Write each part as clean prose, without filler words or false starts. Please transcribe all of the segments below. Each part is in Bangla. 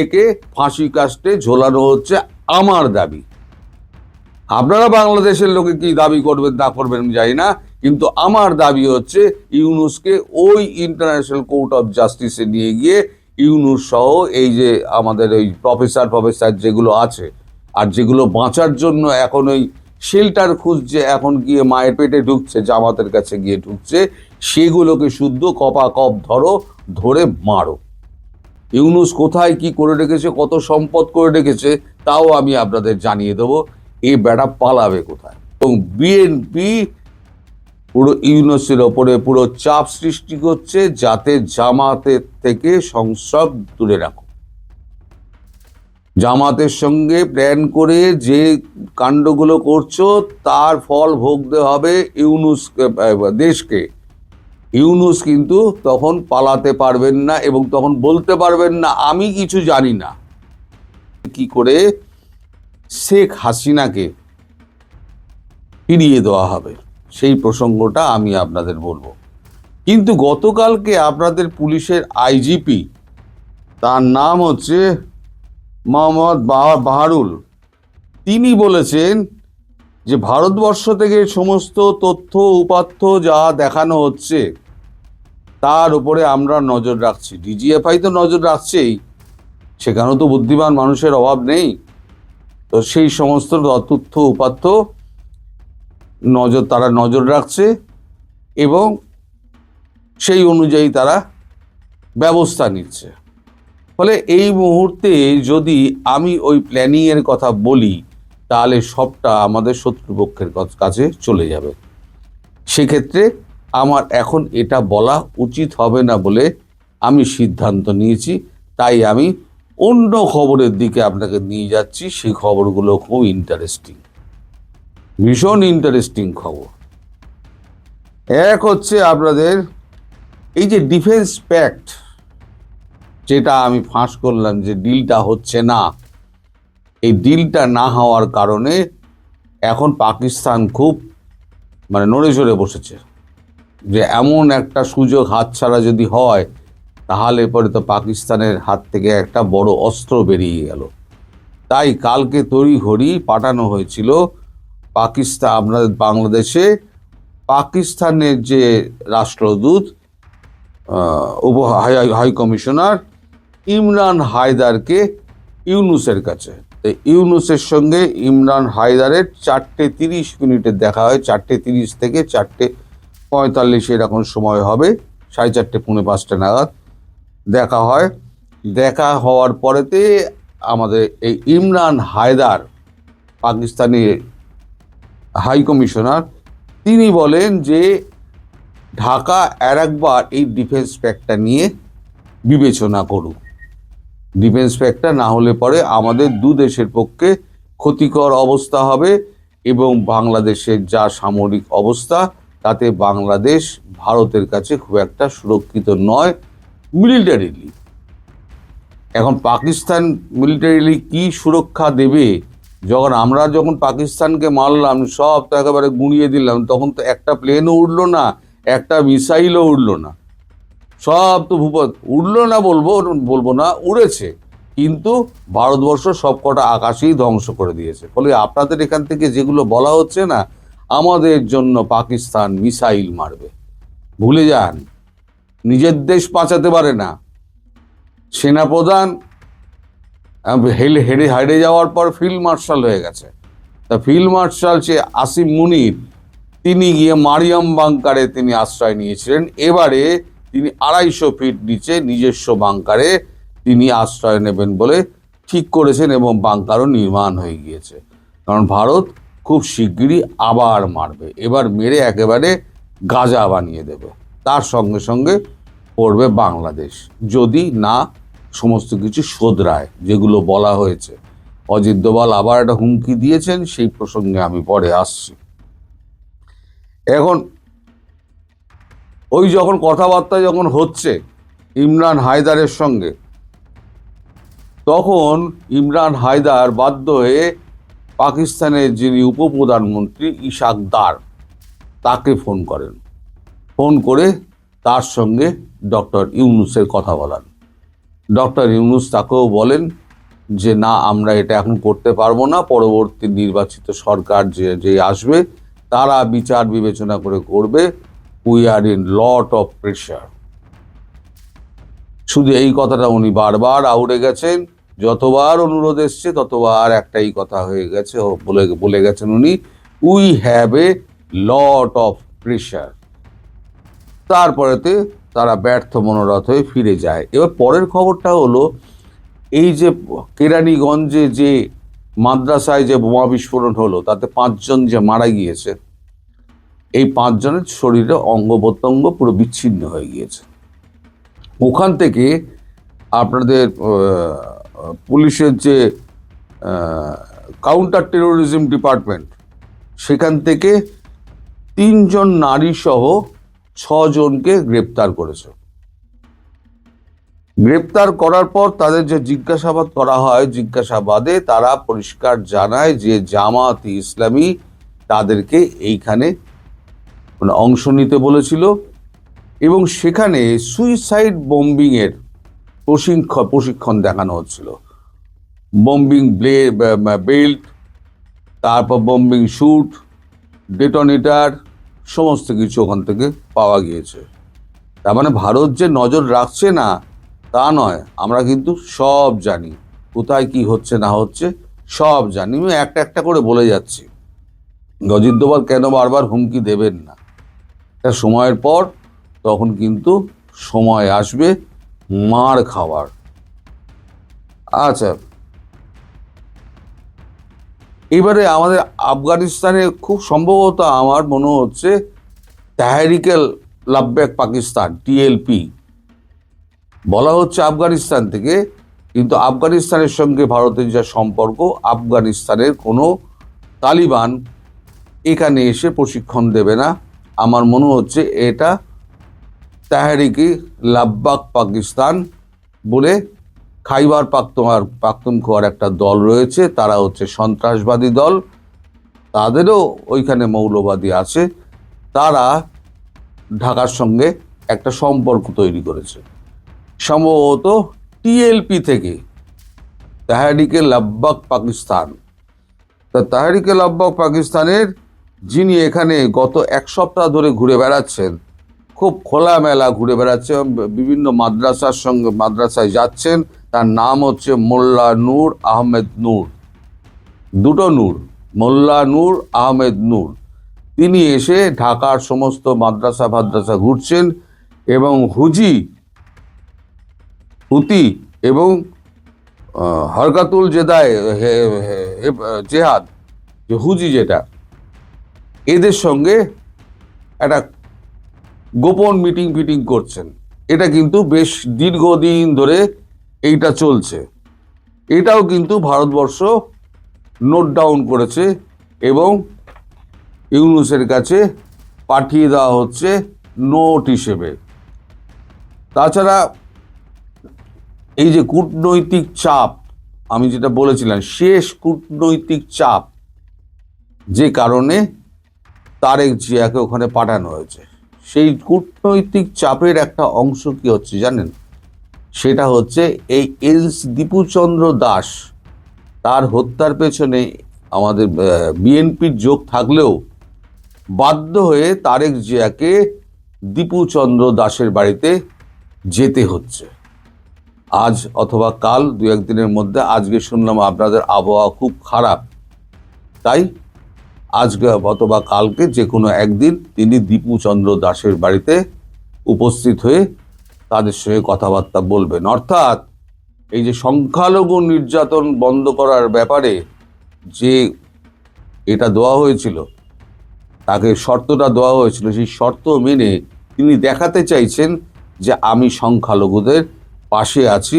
একে ফাঁসি কাস্টে ঝোলানো হচ্ছে আমার দাবি। আপনারা বাংলাদেশের লোকে কি দাবি করবেন না করবেন জানি না, কিন্তু আমার দাবি হচ্ছে ইউনূসকে ওই ইন্টারন্যাশনাল কোর্ট অফ জাস্টিসে নিয়ে গিয়ে ইউনূস সহ এই যে আমাদের ওই প্রফেসর যেগুলো আছে আর যেগুলো বাঁচার জন্য এখন ওই শেল্টার খুঁজছে, এখন গিয়ে মায়ের পেটে ঢুকছে, জামাতের কাছে গিয়ে ঢুকছে, সেগুলোকে শুদ্ধ কপাকপ ধরে মারো। ইউনূস কোথায় কি করে রেখেছে, কত সম্পদ করে রেখেছে তাও আমি আপনাদের জানিয়ে দেবো। এই বেটা পালাবে কোথায়? এবং বিএনপি পুরো ইউনূসের ওপরে পুরো চাপ সৃষ্টি করছে যাতে জামাতের থেকে সংসদ দূরে রাখো। জামাতের সঙ্গে প্ল্যান করে যে কাণ্ডগুলো করছো তার ফল ভোগতে হবে ইউনূস দেশকে। ইউনূস কিন্তু তখন পালাতে পারবেন না এবং তখন বলতে পারবেন না আমি কিছু জানি না। কি করে শেখ হাসিনাকে ফিরিয়ে দেওয়া হবে সেই প্রসঙ্গটা আমি আপনাদের বলবো। কিন্তু গতকালকে আপনাদের পুলিশের আইজিপি, তার নাম হচ্ছে মোহাম্মদ বাহারুল, তিনি বলেছেন যে ভারতবর্ষ থেকে সমস্ত তথ্য উপাত্ত যা দেখানো হচ্ছে তার উপরে আমরা নজর রাখছি। ডিজিএফআই তো নজর রাখছেই, সেখানেও তো বুদ্ধিমান মানুষের অভাব নেই। তো সেই সমস্ত তথ্য উপাত্ত তারা নজর রাখছে এবং সেই অনুযায়ী তারা ব্যবস্থা নিচ্ছে। ফলে এই মুহূর্তে যদি আমি ওই প্ল্যানিংয়ের কথা বলি তাহলে সবটা আমাদের শত্রুপক্ষের কাছে চলে যাবে। সেক্ষেত্রে আমার এখন এটা বলা উচিত হবে না বলে আমি সিদ্ধান্ত নিয়েছি। তাই আমি অন্য খবরের দিকে আপনাকে নিয়ে যাচ্ছি। সেই খবরগুলো খুব ইন্টারেস্টিং, ভীষণ ইন্টারেস্টিং খবর। এক হচ্ছে আপনাদের এই যে ডিফেন্স প্যাক্ট, যেটা আমি ফাঁস করলাম যে ডিলটা হচ্ছে না, এই ডিলটা না হওয়ার কারণে এখন পাকিস্তান খুব নড়ে চড়ে বসেছে যে এমন একটা সুযোগ হাতছাড়া যদি হয় তাহলে পরে তো পাকিস্তানের হাত থেকে একটা বড় অস্ত্র বেরিয়ে গেল। তাই কালকে তড়িঘড়ি পাঠানো হয়েছিল পাকিস্তান আপনাদের বাংলাদেশে পাকিস্তানের যে রাষ্ট্রদূত হাই কমিশনার ইমরান হায়দারকে ইউনূসের কাছে। ইউনূসের সঙ্গে ইমরান হায়দারের 4:30 দেখা হয়। 4:30 থেকে 4:45 এরকম সময় হবে, 4:30 পৌনে 5 নাগাদ দেখা হয়। দেখা হওয়ার পরেতে আমাদের এই ইমরান হায়দার, পাকিস্তানি হাই কমিশনার, তিনি বলেন যে ঢাকা আরেকবার এই ডিফেন্স প্যাক্টটা নিয়ে বিবেচনা করুক। ডিফেন্স প্যাক্টটা না হলে পরে আমাদের দু দেশের পক্ষে ক্ষতিকর অবস্থা হবে এবং বাংলাদেশের যা সামরিক অবস্থা তাতে বাংলাদেশ ভারতের কাছে খুব একটা সুরক্ষিত নয় মিলিটারিলি। এখন পাকিস্তান মিলিটারিলি কি সুরক্ষা দেবে? যখন পাকিস্তানকে মারলাম, সব তো একেবারে গুঁড়িয়ে দিলাম, তখন তো একটা প্লেনও উঠলো না, একটা মিসাইলও উঠলো না, সব তো উড়লো না বলবো না, উড়েছে, কিন্তু ভারতবর্ষ সব কটা আকাশেই ধ্বংস করে দিয়েছে। ফলে আপনাদের এখান থেকে যেগুলো বলা হচ্ছে না আমাদের জন্য পাকিস্তান মিসাইল মারবে, ভুলে যান। নিজের দেশ বাঁচাতে পারে না। সেনাপ্রধান হেরে যাওয়ার পর ফিল্ড মার্শাল হয়ে গেছে। তা ফিল্ড মার্শাল সে আসিম মুনির, তিনি গিয়ে মারিয়াম বাংকারে তিনি আশ্রয় নিয়েছিলেন। এবারে তিনি 250 ফিট নিচে নিজস্ব বাংকারে তিনি আশ্রয় নেবেন বলে ঠিক করেছেন এবং বাংকারও নির্মাণ হয়ে গিয়েছে। কারণ ভারত খুব শিগগিরই আবার মারবে, এবার মেরে একেবারে গাজা বানিয়ে দেবে। তার সঙ্গে সঙ্গে পড়বে বাংলাদেশ, যদি না সমস্ত কিছু শোধরায় যেগুলো বলা হয়েছে। অজিত দোভাল আবার একটা হুমকি দিয়েছেন, সেই প্রসঙ্গে আমি পরে আসছি। এখন ওই যখন কথাবার্তা হচ্ছে ইমরান হায়দারের সঙ্গে, তখন ইমরান হায়দার বাধ্য হয়ে পাকিস্তানের যিনি উপপ্রধানমন্ত্রী ইশাক দার, তাকে ফোন করেন। ফোন করে তার সঙ্গে ডক্টর ইউনূসের কথা বলান। ডক্টর ইউনূস তাকেও বলেন যে না, আমরা এটা এখন করতে পারবো না, পরবর্তী নির্বাচিত সরকার যে আসবে তারা বিচার বিবেচনা করে করবে, we are in lot of pressure. শুধু এই কথাটা উনি বারবার আউড়ে গেছেন, যতবার অনুরোধ এসছে ততবার একটাই কথা হয়ে গেছে, বলে গেছেন উনি, we have a lot of pressure. তারপরেতে তারা ব্যর্থ মনোরথ হয়ে ফিরে যায়। এবার পরের খবরটা হলো, এই যে কেরানীগঞ্জে যে মাদ্রাসায় যে বোমা বিস্ফোরণ হলো তাতে 5 জন যে মারা গিয়েছে, এই 5 জনের শরীরে অঙ্গ প্রত্যঙ্গ পুরো বিচ্ছিন্ন হয়ে গিয়েছে। ওখান থেকে আপনাদের পুলিশের যে কাউন্টার টেরোরিজম ডিপার্টমেন্ট, সেখান থেকে 3 জন নারী সহ 6 জনকে গ্রেপ্তার করেছে। গ্রেপ্তার করার পর তাদের যে জিজ্ঞাসাবাদ করা হয়, জিজ্ঞাসাবাদে তারা পরিষ্কার জানায় যে জামাত ইসলামী তাদেরকে এইখানে অংশ নিতে বলেছিল এবং সেখানে সুইসাইড বোম্বিংয়ের প্রশিক্ষণ দেখানো হচ্ছিল। বোম্বিং বেল্ট, তারপর বোম্বিং স্যুট, ডেটোনেটর, সমস্ত কিছু ওখান থেকে পাওয়া গিয়েছে। তার মানে ভারত যে নজর রাখছে না তা নয়, আমরা কিন্তু সব জানি কোথায় কি হচ্ছে না হচ্ছে, সব জানি। আমি একটা একটা করে বলে যাচ্ছি। অজিত দোভাল কেন বারবার হুমকি দেবেন না, একটা সময়ের পর তখন কিন্তু সময় আসবে মার খাওয়ার। আচ্ছা, এবারে আমাদের আফগানিস্তানে খুব সম্ভবত আমার মনে হচ্ছে তেহরিকে লাব্বাক পাকিস্তান, TLP বলা হচ্ছে আফগানিস্তান থেকে, কিন্তু আফগানিস্তানের সঙ্গে ভারতের যা সম্পর্ক, আফগানিস্তানের কোনো তালিবান এখানে এসে প্রশিক্ষণ দেবে না। আমার মনে হচ্ছে এটা তেহরিকে লাব্বাক পাকিস্তান বলে খাইবার পাখতুনখোয়ার একটা দল রয়েছে, তারা হচ্ছে সন্ত্রাসবাদী দল, তাদেরও ওইখানে মৌলবাদী আছে, তারা ঢাকার সঙ্গে একটা সম্পর্ক তৈরি করেছে সম্ভবত TLP থেকে, তেহরিকে লাব্বাক পাকিস্তান। তা তেহরিকে লাব্বাক পাকিস্তানের যিনি এখানে গত 1 সপ্তাহ ধরে ঘুরে বেড়াচ্ছেন, খুব খোলামেলা ঘুরে বেড়াচ্ছেন, বিভিন্ন মাদ্রাসায় যাচ্ছেন, তার নাম হচ্ছে মোল্লা নূর আহমেদ নূর, 2টো নূর, মোল্লা নূর আহমেদ নূর। তিনি এসে ঢাকার সমস্ত মাদ্রাসা ঘুরছেন এবং হুতি এবং হরকাতুল জেহাদ, যে হুজি যেটা, এদের সঙ্গে একটা গোপন মিটিং করছেন। এটা কিন্তু বেশ দীর্ঘদিন ধরে এইটা চলছে। এটাও কিন্তু ভারতবর্ষ নোট ডাউন করেছে এবং ইউনূসের কাছে পাঠিয়ে দেওয়া হচ্ছে নোট হিসেবে। তাছাড়া এই যে কূটনৈতিক চাপ, আমি যেটা বলেছিলাম, শেষ কূটনৈতিক চাপ, যে কারণে তারেক জিয়াকে ওখানে পাঠানো হয়েছে, সেই কূটনৈতিক চাপের একটা অংশ কি হচ্ছে জানেন? সেটা হচ্ছে এই দীপুচন্দ্র দাস, তার হত্যার পেছনে আমাদের বিএনপির যোগ থাকলেও বাধ্য হয়ে তারেক জিয়াকে দীপুচন্দ্র দাসের বাড়িতে যেতে হচ্ছে। আজ অথবা কাল, 2-1 দিনের মধ্যে। আজকে শুনলাম আপনাদের আবহাওয়া খুব খারাপ, তাই আজকে অথবা কালকে যে কোনো একদিন তিনি দীপুচন্দ্র দাসের বাড়িতে উপস্থিত হয়ে তাদের সঙ্গে কথাবার্তা বলবেন। অর্থাৎ এই যে সংখ্যালঘু নির্যাতন বন্ধ করার ব্যাপারে যে এটা দেওয়া হয়েছিল, তাকে শর্তটা দেওয়া হয়েছিল, সেই শর্ত মেনে তিনি দেখাতে চাইছেন যে আমি সংখ্যালঘুদের পাশে আছি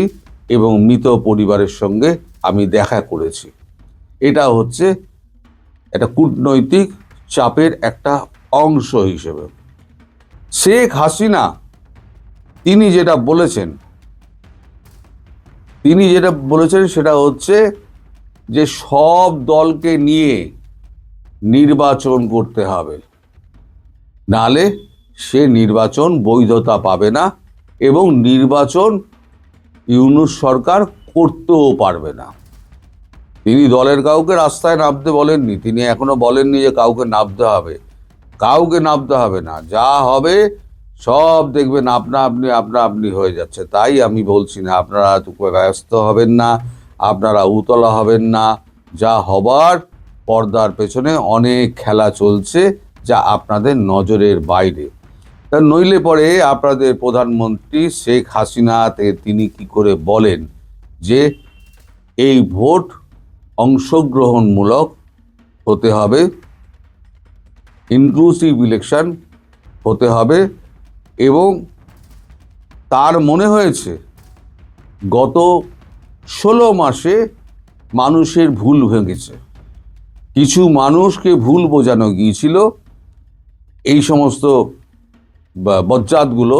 এবং মৃত পরিবারের সঙ্গে আমি দেখা করেছি। এটা হচ্ছে একটা কূটনৈতিক চাপের একটা অংশ হিসেবে। শেখ হাসিনা তিনি যেটা বলেছেন সেটা হচ্ছে যে সব দলকে নিয়ে নির্বাচন করতে হবে, নালে সে নির্বাচন বৈধতা পাবে না এবং নির্বাচন ইউনূস সরকার করতেও পারবে না। তিনি দলের কাউকে রাস্তায় নামতে বলেননি, তিনি এখনো বলেননি যে কাউকে নামতে হবে, কাউকে নামতে হবে না, যা হবে সব দেখবেন আপনা আপনি হয়ে যাচ্ছে। তাই আমি বলছি না আপনারা ব্যস্ত হবেন না, আপনারা উতলা হবেন না, যা হবার পর্দার পেছনে অনেক খেলা চলছে যা আপনাদের নজরের বাইরে। তা নইলে পরে আপনাদের প্রধানমন্ত্রী শেখ হাসিনা তিনি কি করে বলেন যে এই ভোট অংশগ্রহণমূলক হতে হবে, ইনক্লুসিভ ইলেকশন হতে হবে, এবং তার মনে হয়েছে গত 16 মাসে মানুষের ভুল ভেঙেছে, কিছু মানুষকে ভুল বোঝানো গিয়েছিল। এই সমস্ত বজ্জাতগুলো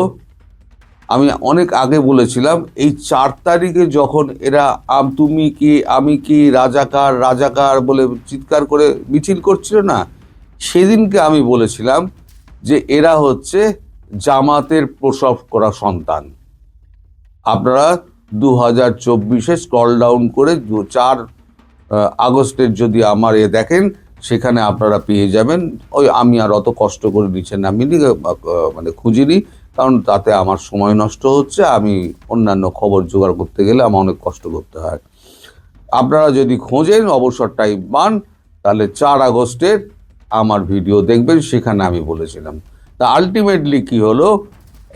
আমি অনেক আগে বলেছিলাম, এই 4 তারিখে যখন এরা তুমি কি আমি কি রাজাকার রাজাকার বলে চিৎকার করে মিছিল করছিল না, সেদিনকে আমি বলেছিলাম যে এরা হচ্ছে জামাতের প্রসব করা সন্তান। আপনারা 2024-এ স্ক্রল ডাউন করে 4 আগস্টের যদি আমার দেখেন, সেখানে আপনারা পেয়ে যাবেন। ওই আমি আর অত কষ্ট করে নিচ্ছেন না, আমি মানে খুঁজিনি, কারণ তাতে আমার সময় নষ্ট হচ্ছে। আমি অন্যান্য খবর জোগাড় করতে গেলে আমার অনেক কষ্ট করতে হয়। আপনারা যদি খোঁজেন অবসর টাইম পান, তাহলে 4 আগস্টের আমার ভিডিও দেখবেন, সেখানে আমি বলেছিলাম। তা আলটিমেটলি কি হলো,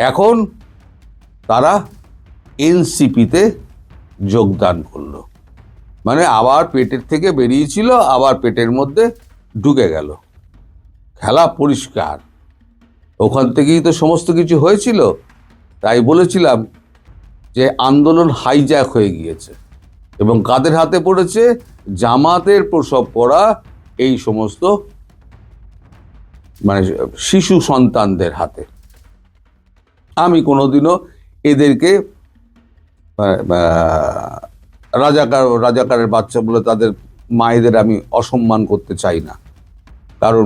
এখন তারা এনসিপিতে যোগদান করলো, মানে আবার পেটের থেকে বেরিয়েছিল, আবার পেটের মধ্যে ঢুকে গেল। খেলা পরিষ্কার, ওখান থেকেই তো সমস্ত কিছু হয়েছিল। তাই বলেছিলাম যে আন্দোলন হাইজ্যাক হয়ে গিয়েছে, এবং কাদের হাতে পড়েছে? জামাতের প্রসব করা এই সমস্ত মানে শিশু সন্তানদের হাতে। আমি কোনোদিনও এদেরকে রাজাকারের বাচ্চা বলে তাদের মায়েদের আমি অসম্মান করতে চাই না, কারণ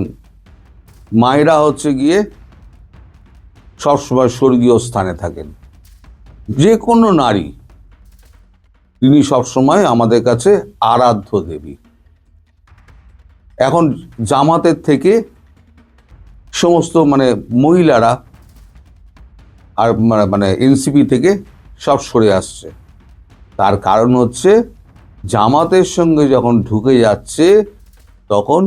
মায়েরা হচ্ছে গিয়ে সবসময় স্বর্গীয় স্থানে থাকেন। যে কোনো নারী, তিনি সবসময় আমাদের কাছে আরাধ্য দেবী। এখন জামাতের থেকে সমস্ত মানে মহিলারা আর মানে এনসিপি থেকে সব সরে আসছে। তার কারণ হচ্ছে জামাতের সঙ্গে যখন ঢুকে যাচ্ছে, তখন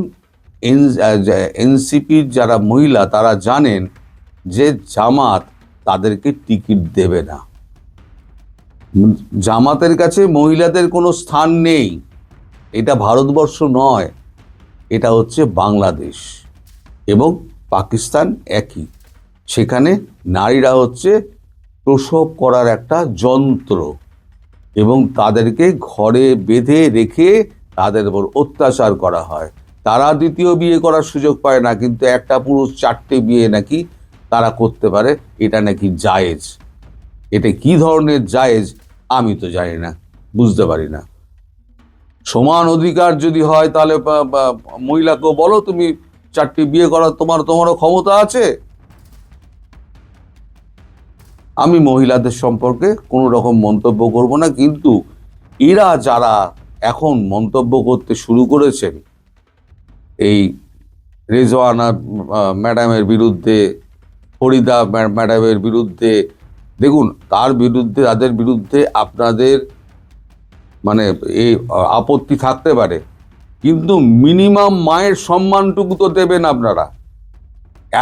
এনসিপির যারা মহিলা তারা জানেন যে জামাত তাদেরকে টিকিট দেবে না। জামাতের কাছে মহিলাদের কোনো স্থান নেই। এটা ভারতবর্ষ নয়, এটা হচ্ছে বাংলাদেশ এবং পাকিস্তান একই। সেখানে নারীরা হচ্ছে প্রসব করার একটা যন্ত্র, এবং তাদেরকে ঘরে বেঁধে রেখে তাদের উপর অত্যাচার করা হয়। তারা দ্বিতীয় বিয়ে করার সুযোগ পায় না, কিন্তু একটা পুরুষ 4টে বিয়ে নাকি তারা করতে পারে, এটা নাকি জায়েজ। এটা কি ধরনের জায়েজ আমি তো জানি না, বুঝতে পারি না। সমান অধিকার যদি হয়, তাহলে মহিলাকেও বলো তুমি 4টে বিয়ে করার তোমারও ক্ষমতা আছে। আমি মহিলাদের সম্পর্কে কোনো রকম মন্তব্য করব না, কিন্তু এরা যারা এখন মন্তব্য করতে শুরু করেছেন এই রেজওয়ানা ম্যাডামের বিরুদ্ধে, ফরিদা ম্যাডামের বিরুদ্ধে, দেখুন তাদের বিরুদ্ধে আপনাদের মানে এই আপত্তি থাকতে পারে, কিন্তু মিনিমাম মায়ের সম্মানটুকু তো দেবেন আপনারা।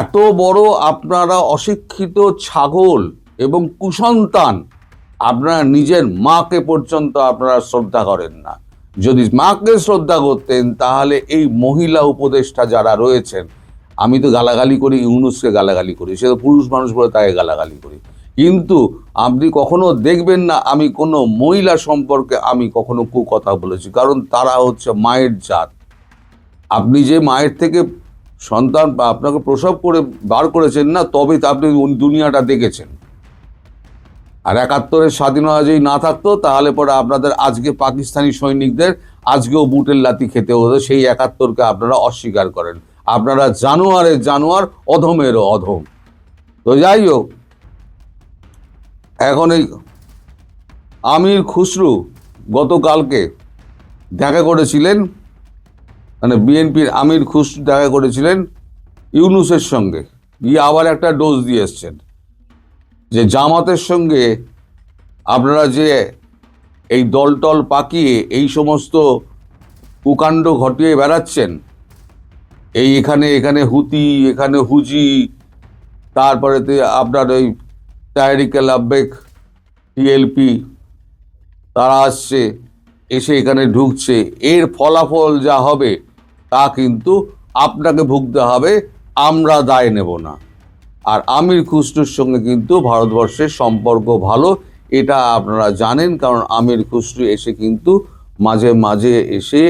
এত বড় আপনারা অশিক্ষিত ছাগল এবং কুসন্তান, আপনারা নিজের মাকে পর্যন্ত আপনারা শ্রদ্ধা করেন না। যদি মাকে শ্রদ্ধা করতেন, তাহলে এই মহিলা উপদেষ্টা যারা রয়েছেন, আমি তো গালাগালি করি, ইউনূসকে গালাগালি করি, সে তো পুরুষ মানুষ বলে তাকে গালাগালি করি, কিন্তু আপনি কখনো দেখবেন না আমি কোনো মহিলা সম্পর্কে আমি কখনো কথা বলেছি, কারণ তারা হচ্ছে মায়ের জাত। আপনি যে মায়ের থেকে সন্তান বা আপনাকে প্রসব করে বার করেছেন না, তবে তো আপনি দুনিয়াটা দেখেছেন। আর 71-এর স্বাধীনতা যদি না থাকতো, তাহলে পরে আপনাদের আজকে পাকিস্তানি সৈনিকদের আজকেও বুটের লাথি খেতে হতো। সেই 71-কে আপনারা অস্বীকার করেন। আপনারা জানোয়ারের জানোয়ার, অধমেরও অধম। তো যাই হোক, এখন এই আমির খুসরু গতকালকে দেখা করেছিলেন, মানে বিএনপির আমির খুসরু দেখা করেছিলেন ইউনূসের সঙ্গে, গিয়ে আবার একটা ডোজ দিয়ে এসছেন যে জামাতের সঙ্গে আপনারা যে এই দলটল পাকিয়ে এই সমস্ত কুকাণ্ড ঘটিয়ে বেড়াচ্ছেন, এই এখানে এখানে হুতি, এখানে হুজি, তারপরে আপনার ওই তাহরিকে লাব্বেক টিএলপি, তারা আসছে, এসে এখানে ঢুকছে, এর ফলাফল যা হবে তা কিন্তু আপনাকে ভুগতে হবে, আমরা দায় নেব না। আর আমির খুসরুর সঙ্গে কিন্তু ভারতবর্ষের সম্পর্ক ভালো, এটা আপনারা জানেন, কারণ আমির খুসরু এসে কিন্তু মাঝে মাঝে এসে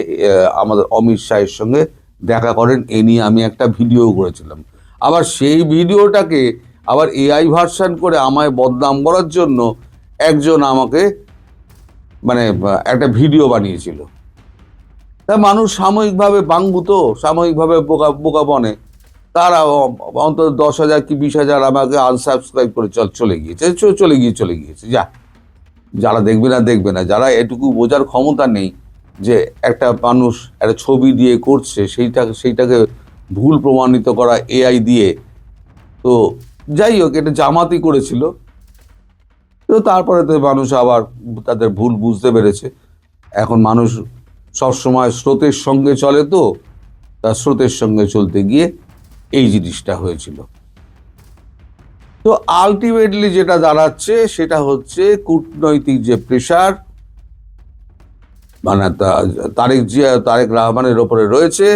আমাদের অমিত শাহের সঙ্গে দেখা করেন। এ নিয়ে আমি একটা ভিডিও করেছিলাম। আবার সেই ভিডিওটাকে আবার এআই ভার্সান করে আমায় বদনাম করার জন্য একজন আমাকে মানে একটা ভিডিও বানিয়েছিল। তা মানুষ সাময়িকভাবে বাঙ্গু, তো সাময়িকভাবে বোকা বনে, তারা অন্তত 10,000 কি 20,000 আমাকে আনসাবস্ক্রাইব করে চলে গিয়েছে। যারা দেখবে না, যারা এটুকু বোঝার ক্ষমতা নেই যে একটা মানুষ একটা ছবি দিয়ে করছে, সেইটাকে ভুল প্রমাণিত করা এআই দিয়ে, তো যাই হোক, এটা জামাতই করেছিল। তো তারপরে তো মানুষ আবার তাদের ভুল বুঝতে পেরেছে। এখন মানুষ সবসময় স্রোতের সঙ্গে চলে, তো তার স্রোতের সঙ্গে চলতে গিয়ে এই জিনিসটা হয়েছিল। তো আলটিমেটলি যেটা দাঁড়াচ্ছে সেটা হচ্ছে কূটনৈতিক যে প্রেশার মানে তারেক রহমানের ওপরে রয়েছে,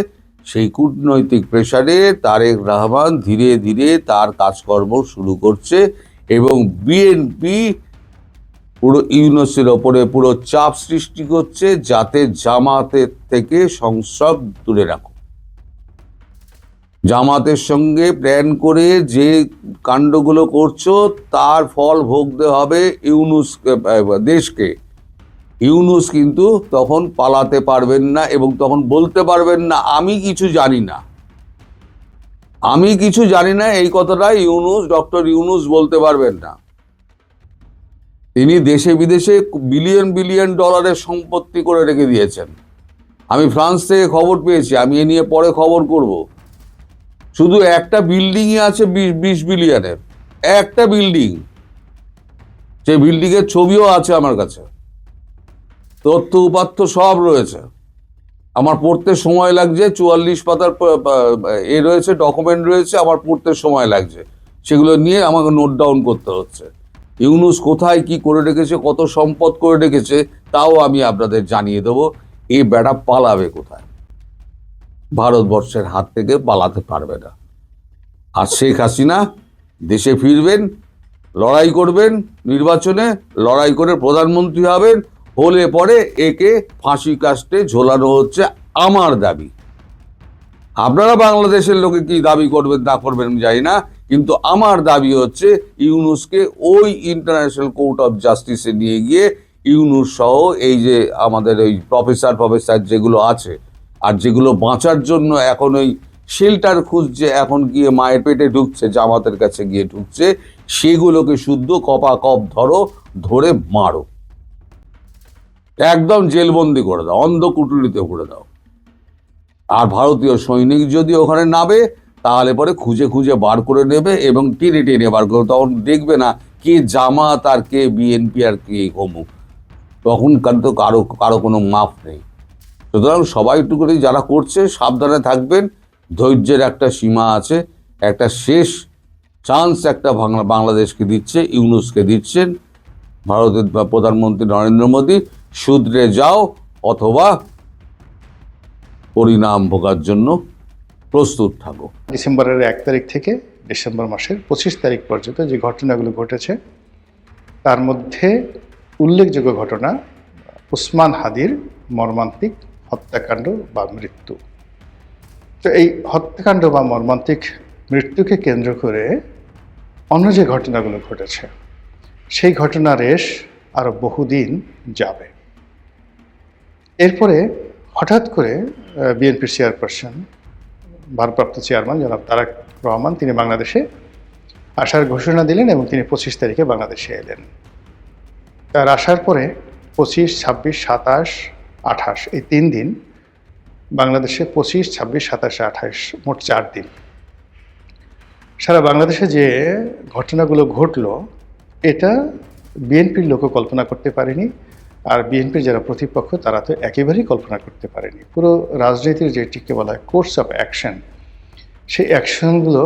সেই কূটনৈতিক প্রেশারে তারেক রহমান ধীরে ধীরে তার কাজকর্ম শুরু করছে এবং বিএনপি পুরো ইউনূসের ওপরে পুরো চাপ সৃষ্টি করছে যাতে জামাতের থেকে সংস্রব দূরে রাখো। জামাতের সঙ্গে প্ল্যান করে যে কাণ্ডগুলো করছো তার ফল ভোগতে হবে ইউনূস দেশকে। ইউনূস কিন্তু তখন পালাতে পারবেন না এবং তখন বলতে পারবেন না আমি কিছু জানি না, এই কথাটা ডক্টর ইউনূস বলতে পারবেন না। তিনি দেশে বিদেশে বিলিয়ন বিলিয়ন ডলারের সম্পত্তি করে রেখে দিয়েছেন। আমি ফ্রান্স থেকে খবর পেয়েছি, আমি এ নিয়ে পরে খবর করব। শুধু একটা বিল্ডিংই আছে 20 বিলিয়নের, একটা বিল্ডিং, সেই বিল্ডিংয়ের ছবিও আছে আমার কাছে, তথ্য উপাত্ত সব রয়েছে। আমার পড়তে সময় লাগছে, 44 পাতার রয়েছে, ডকুমেন্ট রয়েছে, আমার পড়তে সময় লাগছে, সেগুলো নিয়ে আমাকে নোট ডাউন করতে হচ্ছে। ইউনূস কোথায় কি করে রেখেছে, কত সম্পদ করে রেখেছে, তাও আমি আপনাদের জানিয়ে দেবো। এই বেটা পালাবে কোথায়? ভারতবর্ষের হাত থেকে পালাতে পারবে না। আর শেখ হাসিনা দেশে ফিরবেন, লড়াই করবেন, নির্বাচনে লড়াই করে প্রধানমন্ত্রী হবেন, হলে পরে একে ফাঁসি কাস্টে ঝোলানো হচ্ছে আমার দাবি। আপনারা বাংলাদেশের লোকে কি দাবি করবেন না করবেন জানি না, কিন্তু আমার দাবি হচ্ছে ইউনূসকে ওই ইন্টারন্যাশনাল কোর্ট অফ জাস্টিসে নিয়ে গিয়ে ইউনূস সহ এই যে আমাদের ওই প্রফেসর যেগুলো আছে আর যেগুলো বাঁচার জন্য এখন ওই শেল্টার খুঁজছে, এখন গিয়ে মায়ের পেটে ঢুকছে, জামাতের কাছে গিয়ে ঢুকছে, সেগুলোকে শুদ্ধ কপাকপ ধরে মারো, একদম জেলবন্দি করে দাও, অন্ধকুটুরিতে করে দাও। আর ভারতীয় সৈনিক যদি ওখানে নামে তাহলে পরে খুঁজে খুঁজে বার করে নেবে এবং টেনে টেনে বার করে, তখন দেখবে না কে জামাত আর কে বিএনপি আর কে অমুক, তখন কিন্তু কারো কোনো মাপ নেই। সুতরাং সবাই একটু করে যারা করছে সাবধানে থাকবেন, ধৈর্যের একটা সীমা আছে, একটা শেষ চান্স একটা বাংলাদেশকে দিচ্ছে, ইউনূসকে দিচ্ছেন ভারতের প্রধানমন্ত্রী নরেন্দ্র মোদী। শুধরে যাও অথবা পরিণাম ভোগার জন্য প্রস্তুত থাকো। ডিসেম্বরের 1 তারিখ থেকে ডিসেম্বর মাসের 25 তারিখ পর্যন্ত যে ঘটনাগুলো ঘটেছে তার মধ্যে উল্লেখযোগ্য ঘটনা ওসমান হাদির মর্মান্তিক হত্যাকাণ্ড বা মৃত্যু। তো এই হত্যাকাণ্ড বা মর্মান্তিক মৃত্যুকে কেন্দ্র করে অন্য যে ঘটনাগুলো ঘটেছে সেই ঘটনার রেশ আরও বহুদিন যাবে। এরপরে হঠাৎ করে বিএনপির চেয়ারপারসন, ভারপ্রাপ্ত চেয়ারম্যান জনাব তারেক রহমান, তিনি বাংলাদেশে আসার ঘোষণা দিলেন এবং তিনি 25 তারিখে বাংলাদেশে এলেন। তার আসার পরে 25, 26, 27, 28 এই 3 দিন বাংলাদেশে 25, 26, 27, 28 মোট 4 দিন সারা বাংলাদেশে যে ঘটনাগুলো ঘটলো এটা বিএনপির লোকও কল্পনা করতে পারেনি, আর বিএনপির যারা প্রতিপক্ষ তারা তো একেবারেই কল্পনা করতে পারেনি। পুরো রাজনীতির যেটিকে বলা হয় কোর্স অফ অ্যাকশন, সেই অ্যাকশনগুলো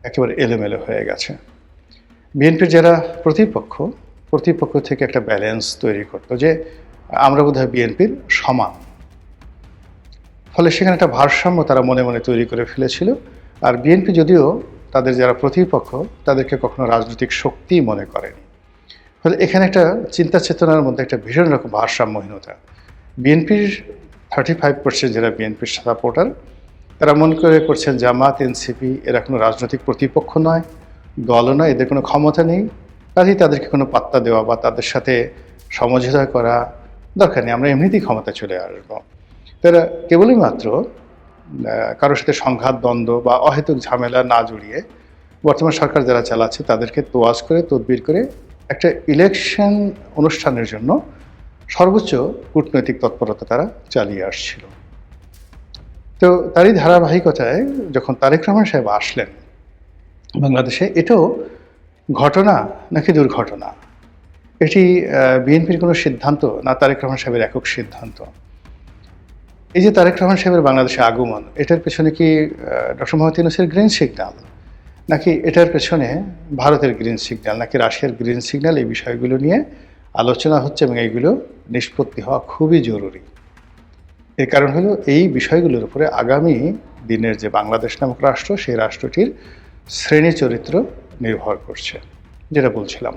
একেবারে এলোমেলো হয়ে গেছে। বিএনপির যারা প্রতিপক্ষ থেকে একটা ব্যালেন্স তৈরি করতো যে আমরা বোধহয় বিএনপির সমান, ফলে সেখানে একটা ভারসাম্য তারা মনে মনে তৈরি করে ফেলেছিল। আর বিএনপি যদিও তাদের যারা প্রতিপক্ষ তাদেরকে কখনো রাজনৈতিক শক্তি মনে করেনি, ফলে এখানে একটা চিন্তা চেতনার মধ্যে একটা ভীষণ রকম ভারসাম্যহীনতা। বিএনপির 35% যারা বিএনপির সাপোর্টার তারা মনে করছেন জামাত, এনসিপি এরা কোনো রাজনৈতিক প্রতিপক্ষ নয়, দলও নয়, এদের কোনো ক্ষমতা নেই, কাজেই তাদেরকে কোনো পাত্তা দেওয়া বা তাদের সাথে সমঝোতা করা দরকার নেই, আমরা এমনিতেই ক্ষমতা চলে আসবো। তারা কেবলই মাত্র কারোর সাথে সংঘাত, দ্বন্দ্ব বা অহেতুক ঝামেলা না জড়িয়ে বর্তমান সরকার যারা চালাচ্ছে তাদেরকে তোয়াজ করে তদবির করে একটা ইলেকশন অনুষ্ঠানের জন্য সর্বোচ্চ কূটনৈতিক তৎপরতা তারা চালিয়ে আসছিল। তো তারই ধারাবাহিকতায় যখন তারেক রহমান সাহেব আসলেন বাংলাদেশে, এটাও ঘটনা নাকি দুর্ঘটনা, এটি বিএনপির কোনো সিদ্ধান্ত না তারেক রহমান সাহেবের একক সিদ্ধান্ত? এই যে তারেক রহমান সাহেবের বাংলাদেশে আগমন, এটার পেছনে কি ডক্টর মোহাম্মদ ইউনূসের গ্রিন সিগন্যাল, নাকি এটার পেছনে ভারতের গ্রিন সিগন্যাল, নাকি রাশিয়ার গ্রিন সিগন্যাল? এই বিষয়গুলো নিয়ে আলোচনা হচ্ছে এবং এইগুলো নিষ্পত্তি হওয়া খুবই জরুরি। এর কারণ হলো এই বিষয়গুলোর উপরে আগামী দিনের যে বাংলাদেশ নামক রাষ্ট্র, সেই রাষ্ট্রটির শ্রেণী চরিত্র নির্ভর করছে, যেটা বলছিলাম।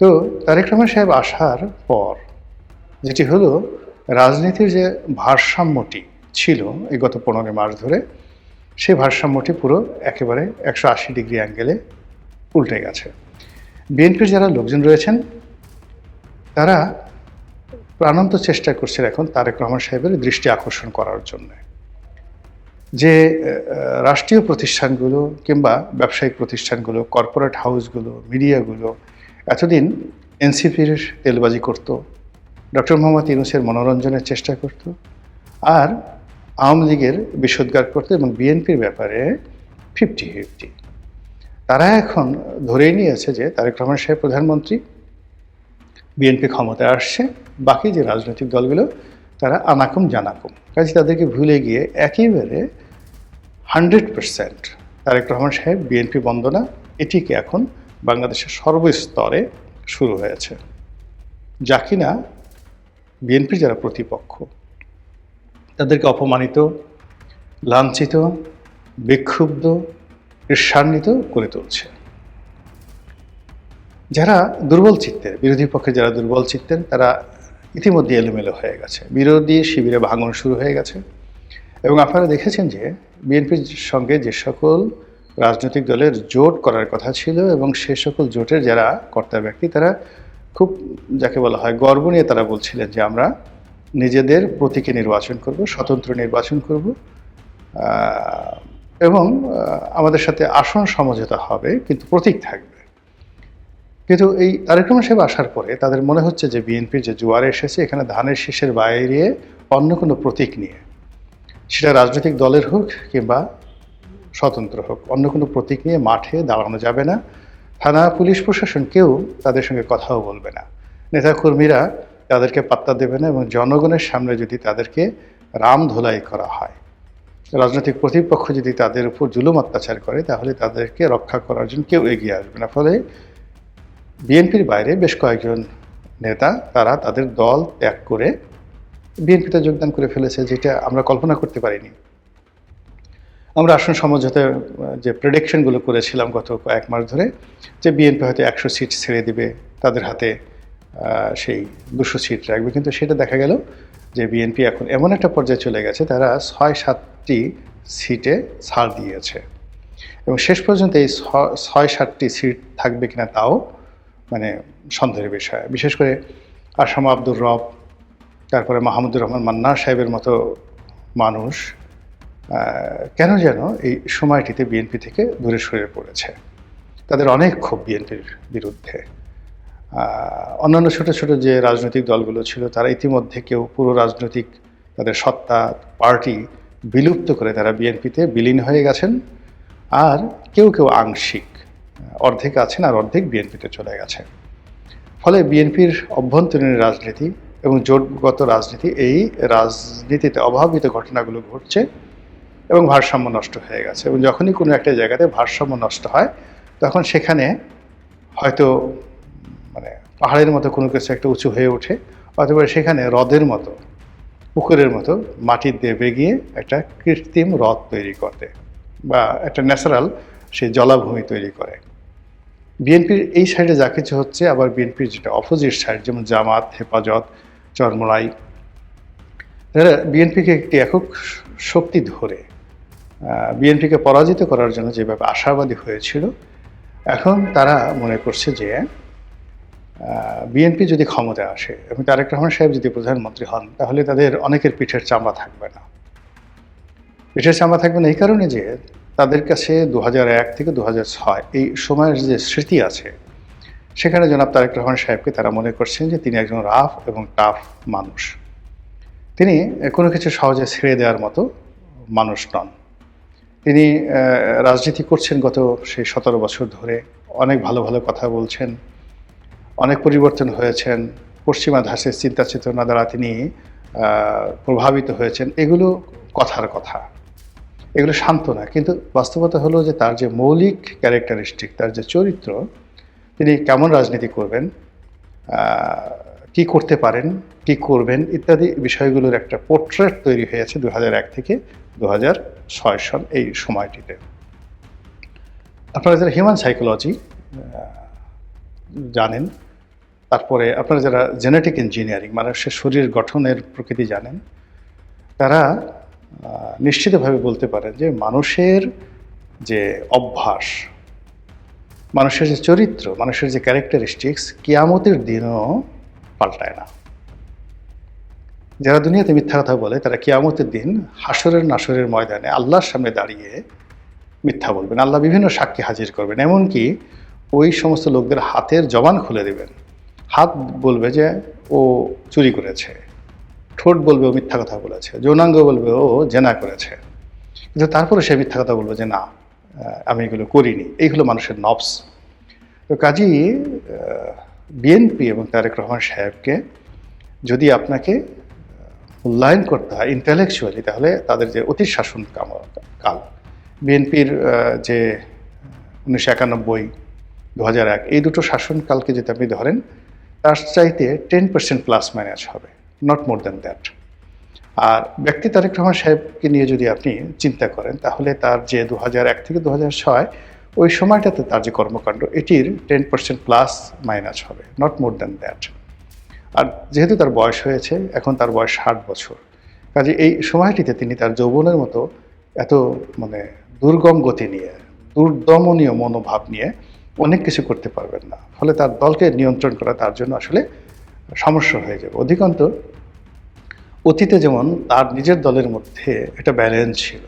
তো তারেক রহমান সাহেব আসার পর যেটি হলো, রাজনীতির যে ভারসাম্যটি ছিল এই গত 15 মাস ধরে, সেই ভারসাম্যটি পুরো একেবারে 180 ডিগ্রি অ্যাঙ্গেলে উল্টে গেছে। বিএনপির যারা লোকজন রয়েছেন তারা প্রাণান্ত চেষ্টা করছেন এখন তারেক রহমান সাহেবের দৃষ্টি আকর্ষণ করার জন্য, যে রাষ্ট্রীয় প্রতিষ্ঠানগুলো কিংবা ব্যবসায়িক প্রতিষ্ঠানগুলো, কর্পোরেট হাউসগুলো, মিডিয়াগুলো এতদিন এনসিপির তেলবাজি করত, ডক্টর মোহাম্মদ ইউনূসের মনোরঞ্জনের চেষ্টা করত, আর আওয়ামী লীগের বিষোদ্গার করত এবং বিএনপির ব্যাপারে 50-50। তারা এখন ধরেই নিয়েছে যে তারেক রহমান সাহেব প্রধানমন্ত্রী, বিএনপি ক্ষমতায় আসছে, বাকি যে রাজনৈতিক দলগুলো তারা আনাকুম জানাকুম, কাজে তাদেরকে ভুলে গিয়ে একেবারে 100% তারেক রহমান সাহেব বিএনপি বন্দনা, এটিকে এখন বাংলাদেশের সর্বস্তরে শুরু হয়েছে, যা কিনা বিএনপির যারা প্রতিপক্ষ তাদেরকে অপমানিত, লাঞ্ছিত, বিক্ষুব্ধ, ঈর্ষান্বিত করে তুলছে। যারা দুর্বল চিত্তের, বিরোধী পক্ষে যারা দুর্বল চিত্তের, তারা ইতিমধ্যে এলোমেলো হয়ে গেছে, বিরোধী শিবিরে ভাঙন শুরু হয়ে গেছে। এবং আপনারা দেখেছেন যে বিএনপির সঙ্গে যে সকল রাজনৈতিক দলের জোট করার কথা ছিল এবং সে সকল জোটের যারা কর্তা ব্যক্তি, তারা খুব যাকে বলা হয় গর্ব নিয়ে তারা বলছিলেন যে আমরা নিজেদের প্রতীকে নির্বাচন করব, স্বতন্ত্র নির্বাচন করব, এবং আমাদের সাথে আসন সমঝোতা হবে কিন্তু প্রতীক থাকবে। কিন্তু এই তারেক রহমান সাহেব আসার পরে তাদের মনে হচ্ছে যে বিএনপির যে জোয়ার এসেছে, এখানে ধানের শীষের বাইরে অন্য কোনো প্রতীক নিয়ে, সেটা রাজনৈতিক দলের হোক কিংবা স্বতন্ত্র হোক, অন্য কোনো প্রতীক নিয়ে মাঠে দাঁড়ানো যাবে না। থানা, পুলিশ প্রশাসন কেউ তাদের সঙ্গে কথাও বলবে না, নেতাকর্মীরা তাদেরকে পাত্তা দেবে না, এবং জনগণের সামনে যদি তাদেরকে রাম ধোলাই করা হয়, রাজনৈতিক প্রতিপক্ষ যদি তাদের উপর জুলুম অত্যাচার করে, তাহলে তাদেরকে রক্ষা করার জন্য কেউ এগিয়ে আসবে না। ফলে বিএনপির বাইরে বেশ কয়েকজন নেতা তারা তাদের দল ত্যাগ করে বিএনপিতে যোগদান করে ফেলেছে, যেটা আমরা কল্পনা করতে পারিনি। আমরা আসন সমঝোতায় যে প্রেডিকশনগুলো করেছিলাম গত কয়েক মাস ধরে, যে বিএনপি হয়তো 100 সিট ছেড়ে দিবে, তাদের হাতে সেই 200 সিট রাখবে, কিন্তু সেটা দেখা গেল যে বিএনপি এখন এমন একটা পর্যায়ে চলে গেছে, তারা 6-7টি সিটে ছাড় দিয়েছে, এবং শেষ পর্যন্ত এই 6-7টি সিট থাকবে কিনা তাও মানে সন্দেহের বিষয়। বিশেষ করে আসামা আব্দুর রব, তারপরে মাহমুদুর রহমান মান্না সাহেবের মতো মানুষ কেন যেন এই সময়টিতে বিএনপি থেকে দূরে সরে পড়েছে। তাদের অনেক ক্ষোভ বিএনপির বিরুদ্ধে। অন্যান্য ছোট ছোট যে রাজনৈতিক দলগুলো ছিল তারা ইতিমধ্যে কেউ পুরো রাজনৈতিক তাদের সত্তা পার্টি বিলুপ্ত করে তারা বিএনপিতে বিলীন হয়ে গেছেন, আর কেউ কেউ আংশিক অর্ধেক আছেন আর অর্ধেক বিএনপিতে চলে গেছে। ফলে বিএনপির অভ্যন্তরীণ রাজনীতি এবং জোটগত রাজনীতি, এই রাজনীতিতে অভাবিত ঘটনাগুলো ঘটছে এবং ভারসাম্য নষ্ট হয়ে গেছে। এবং যখনই কোনো একটা জায়গাতে ভারসাম্য নষ্ট হয় তখন সেখানে হয়তো মানে পাহাড়ের মতো কোনো কিছু একটা উঁচু হয়ে ওঠে, অথবা সেখানে হ্রদের মতো পুকুরের মতো মাটির দেবে গিয়ে একটা কৃত্রিম হ্রদ তৈরি করতে বা একটা ন্যাচারাল সেই জলাভূমি তৈরি করে। বিএনপির এই সাইডে যা কিছু হচ্ছে, আবার বিএনপির যেটা অপোজিট সাইড যেমন জামাত, হেফাজত, চরমোনাই, তারা বিএনপিকে একটি একক শক্তি ধরে বিএনপিকে পরাজিত করার জন্য যেভাবে আশাবাদী হয়েছিল, এখন তারা মনে করছে যে বিএনপি যদি ক্ষমতায় আসে এবং তারেক রহমান সাহেব যদি প্রধানমন্ত্রী হন তাহলে তাদের অনেকের পিঠের চামড়া থাকবে না। পিঠের চামড়া থাকবে না এই কারণে যে তাদের কাছে 2001 থেকে 2006 এই সময়ের যে স্মৃতি আছে, সেখানে জনাব তারেক রহমান সাহেবকে তারা মনে করছেন যে তিনি একজন রাফ এবং টাফ মানুষ। তিনি কোনো কিছু সহজে ছেড়ে দেওয়ার মতো মানুষ নন। তিনি রাজনীতি করছেন গত সেই 17 বছর ধরে, অনেক ভালো ভালো কথা বলছেন, অনেক পরিবর্তন হয়েছেন, পশ্চিমা ধাঁচের চিন্তা চেতনা দ্বারা তিনি প্রভাবিত হয়েছেন। এগুলো কথার কথা, এগুলো সান্ত্বনা, কিন্তু বাস্তবতা হলো যে তার যে মৌলিক ক্যারেক্টারিস্টিক, তার যে চরিত্র, তিনি কেমন রাজনীতি করবেন, কি করতে পারেন, কি করবেন ইত্যাদি বিষয়গুলোর একটা পোর্ট্রেট তৈরি হয়েছে 2001 থেকে 2006 সন এই সময়টিতে। আপনারা যারা হিউম্যান সাইকোলজি জানেন, তারপরে আপনারা যারা জেনেটিক ইঞ্জিনিয়ারিং মানুষের শরীর গঠনের প্রকৃতি জানেন, তারা নিশ্চিতভাবে বলতে পারেন যে মানুষের যে অভ্যাস, মানুষের যে চরিত্র, মানুষের যে ক্যারেক্টারিস্টিক্স কিয়ামতের দিনও পাল্টায় না। যারা দুনিয়াতে মিথ্যা কথা বলে তারা কিয়ামতের দিন হাসরের নাসরের ময়দানে আল্লাহর সামনে দাঁড়িয়ে মিথ্যা বলবেন। আল্লাহ বিভিন্ন সাক্ষী হাজির করবেন, এমনকি ওই সমস্ত লোকদের হাতের জবান খুলে দেবেন। হাত বলবে যে ও চুরি করেছে, ঠোঁট বলবে ও মিথ্যা কথা বলেছে, যৌনাঙ্গ বলবে ও জেনা করেছে, কিন্তু তারপরে সে মিথ্যা কথা বলবে যে না আমি এগুলো করিনি। এই হলো মানুষের নফস। তো কাজেই বিএনপি এবং তারেক রহমান সাহেবকে যদি আপনাকে মূল্যায়ন করতে হয় ইন্টেলেকচুয়ালি, তাহলে তাদের যে অতীত শাসন কাল, বিএনপির যে 1991, 2001 এই দুটো শাসনকালকে যদি আপনি ধরেন, তার চাইতে 10% প্লাস মাইনাস হবে, নট মোর দ্যান দ্যাট। আর ব্যক্তি তারেক রহমান সাহেবকে নিয়ে যদি আপনি চিন্তা করেন, তাহলে তার যে 2001 থেকে 2006 ওই সময়টাতে তার যে কর্মকাণ্ড, এটির 10% প্লাস মাইনাস হবে, নট মোর দ্যান দ্যাট। আর যেহেতু তার বয়স হয়েছে, এখন তার বয়স 60 বছর, কাজে এই সময়টিতে তিনি তার যৌবনের মতো এত মানে দুর্গম গতি নিয়ে, দুর্দমনীয় মনোভাব নিয়ে অনেক কিছু করতে পারবেন না। ফলে তার দলকে নিয়ন্ত্রণ করা তার জন্য আসলে সমস্যা হয়ে যাবে। অধিকন্তু অতীতে যেমন তার নিজের দলের মধ্যে একটা ব্যালেন্স ছিল,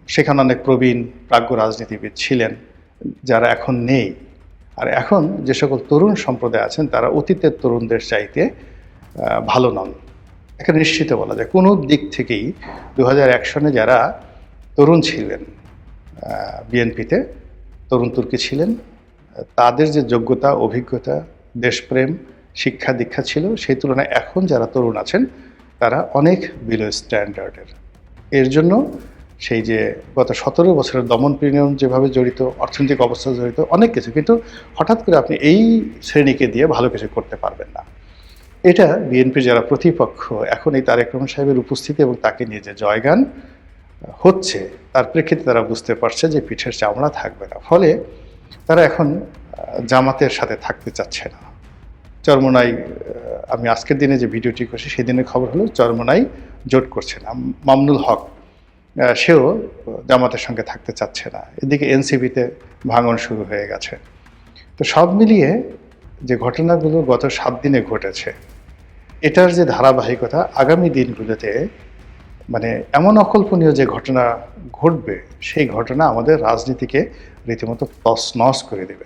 সেখানে অনেক প্রবীণ প্রাজ্ঞ রাজনীতিবিদ ছিলেন যারা এখন নেই। আর এখন যে সকল তরুণ সম্প্রদায় আছেন তারা অতীতের তরুণদের চাইতে ভালো নন, এখানে নিশ্চিত বলা যায়। কোনো দিক থেকেই 2001 সনে যারা তরুণ ছিলেন বিএনপিতে, তরুণ তুর্কি ছিলেন, তাদের যে যোগ্যতা, অভিজ্ঞতা, দেশপ্রেম, শিক্ষা দীক্ষা ছিল, সেই তুলনায় এখন যারা তরুণ আছেন তারা অনেক বিলো স্ট্যান্ডার্ডের। এর জন্য সেই যে গত 17 বছরের দমন পীড়ন যেভাবে জড়িত, অর্থনৈতিক অবস্থা জড়িত, অনেক কিছু, কিন্তু হঠাৎ করে আপনি এই শ্রেণীকে দিয়ে ভালো কিছু করতে পারবেন না। এটা বিএনপির যারা প্রতিপক্ষ, এখন এই তারেক রহমান সাহেবের উপস্থিতি এবং তাকে নিয়ে যে জয়গান হচ্ছে, তার প্রেক্ষিতে তারা বুঝতে পারছে যে পিঠের চামড়া থাকবে না। ফলে তারা এখন জামাতের সাথে থাকতে চাচ্ছে না। চরমোনাই, আমি আজকের দিনে যে ভিডিওটি করছি সেদিনের খবর হলো চরমোনাই জোট করছে না। মামুনুল হক সেও জামাতের সঙ্গে থাকতে চাচ্ছে না। এদিকে এনসিপিতে ভাঙন শুরু হয়ে গেছে। তো সব মিলিয়ে যে ঘটনাগুলো গত 7 দিনে ঘটেছে, এটার যে ধারাবাহিকতা আগামী দিনগুলোতে মানে এমন অকল্পনীয় যে ঘটনা ঘটবে, সেই ঘটনা আমাদের রাজনীতিকে রীতিমতো তছনছ করে দেবে।